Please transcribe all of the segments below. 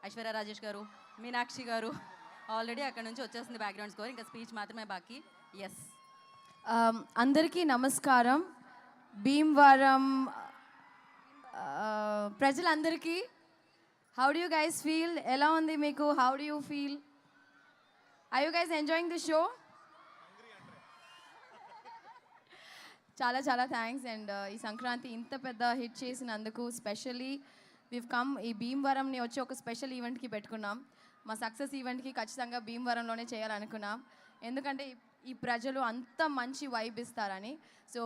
ఐశ్వర్య రాజేష్ గారు, మీనాక్షి గారు ఆల్రెడీ అక్కడ నుంచి వచ్చేస్తుంది బ్యాక్గ్రౌండ్ స్కోర్. ఇంకా స్పీచ్ మాత్రమే బాకీ. ఎస్, అందరికీ నమస్కారం. భీమవరం ప్రజలందరికీ how do you guys feel? ఎలా ఉంది మీకు? How do you feel? Are you guys enjoying the show? చాలా చాలా థ్యాంక్స్. అండ్ ఈ సంక్రాంతి ఇంత పెద్ద హిట్ చేసినందుకు స్పెషల్లీ వివ్ కమ్ ఈ భీమవరంని వచ్చి ఒక స్పెషల్ ఈవెంట్కి పెట్టుకున్నాం. మా సక్సెస్ ఈవెంట్కి ఖచ్చితంగా భీమవరంలోనే చేయాలనుకున్నాం, ఎందుకంటే ఈ ప్రజలు అంత మంచి వైబ్ ఇస్తారని. So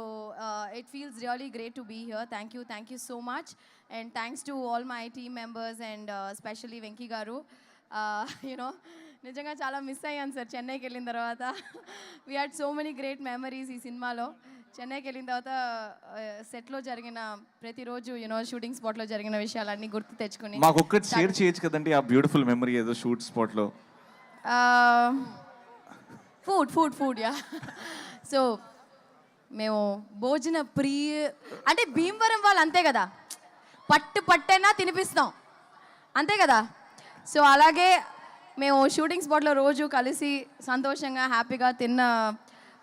it feels really great to be here. Thank you so much. And thanks to all my team members and specially Venky garu. You know నిజంగా చాలా మిస్ అయ్యాను సార్ చెన్నైకి వెళ్ళిన తర్వాత. We had so many great memories ఈ సినిమాలో. చెన్నైకి వెళ్ళిన తర్వాత సెట్లో జరిగిన ప్రతిరోజు యూనో షూటింగ్ స్పాట్లో జరిగిన విషయాలన్నీ గుర్తు తెచ్చుకుని మాకు ఒక్కటి షేర్ చేయొచ్చు కదండి ఆ బ్యూటిఫుల్ మెమరీ ఏదో షూట్ స్పాట్లో. Food yeah. సో మేము భోజన అంటే భీమవరం వాళ్ళు అంతే కదా, పట్టైనా తినిపిస్తాం అంతే కదా. సో అలాగే మేము షూటింగ్ స్పాట్లో రోజు కలిసి సంతోషంగా హ్యాపీగా తిన్న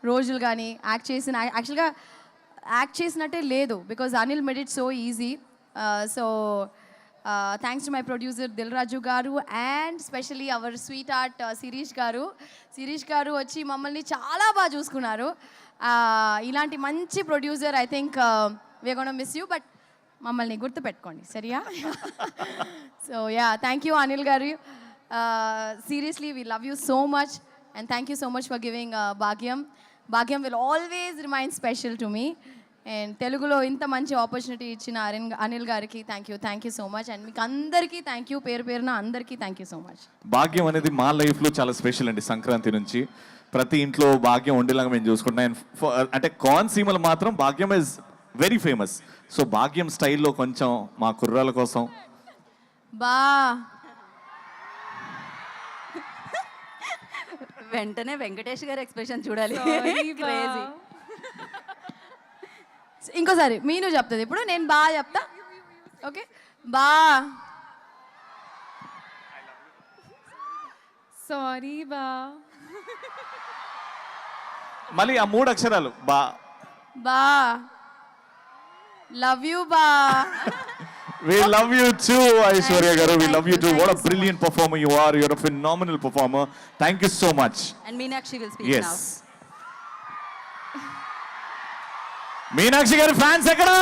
రోజులు కానీ యాక్చువల్గా యాక్ట్ చేసినట్టే లేదు, because Anil made it so easy. So thanks to my producer Dil Raju గారు and specially our sweet heart Shirish గారు వచ్చి మమ్మల్ని చాలా బాగా చూసుకున్నారు. ఇలాంటి మంచి producer I think we are gonna miss you, but మమ్మల్ని గుర్తుపెట్టుకోండి సరియా. So ya, thank you Anil గారు. Seriously we love you so much and thank you so much for giving Bhagyam will always remain special to me. And తెలుగులో ఇంత మంచి opportunity ఇచ్చిన అనిల్ గారికి thank you so much. And మీకు అందరికీ థ్యాంక్ యూ, పేరున అందరికీ థ్యాంక్ యూ సో మచ్. భాగ్యం అనేది మా లైఫ్లో చాలా స్పెషల్ అండి. సంక్రాంతి నుంచి ప్రతి ఇంట్లో భాగ్యం ఉండేలాగా మేము చూసుకుంటాం. అంటే కోనసీమలో మాత్రం భాగ్యం ఇస్ వెరీ ఫేమస్. సో భాగ్యం స్టైల్లో కొంచెం మా కుర్రాల కోసం వెంటనే వెంకటేష్ గారి ఎక్స్ప్రెషన్ చూడాలి. Crazy. ఇంకోసారి మీను చెప్తుంది, ఇప్పుడు నేను చెప్తా. ఓకే, సారీ మళ్ళీ ఆ 3 అక్షరాలు love you We love you too, Aishwarya garu. We love you too. What a brilliant performer you are. You're a phenomenal performer. Thank you so much. And Meenakshi will speak now. Yes. Meenakshi garu fans ekkada?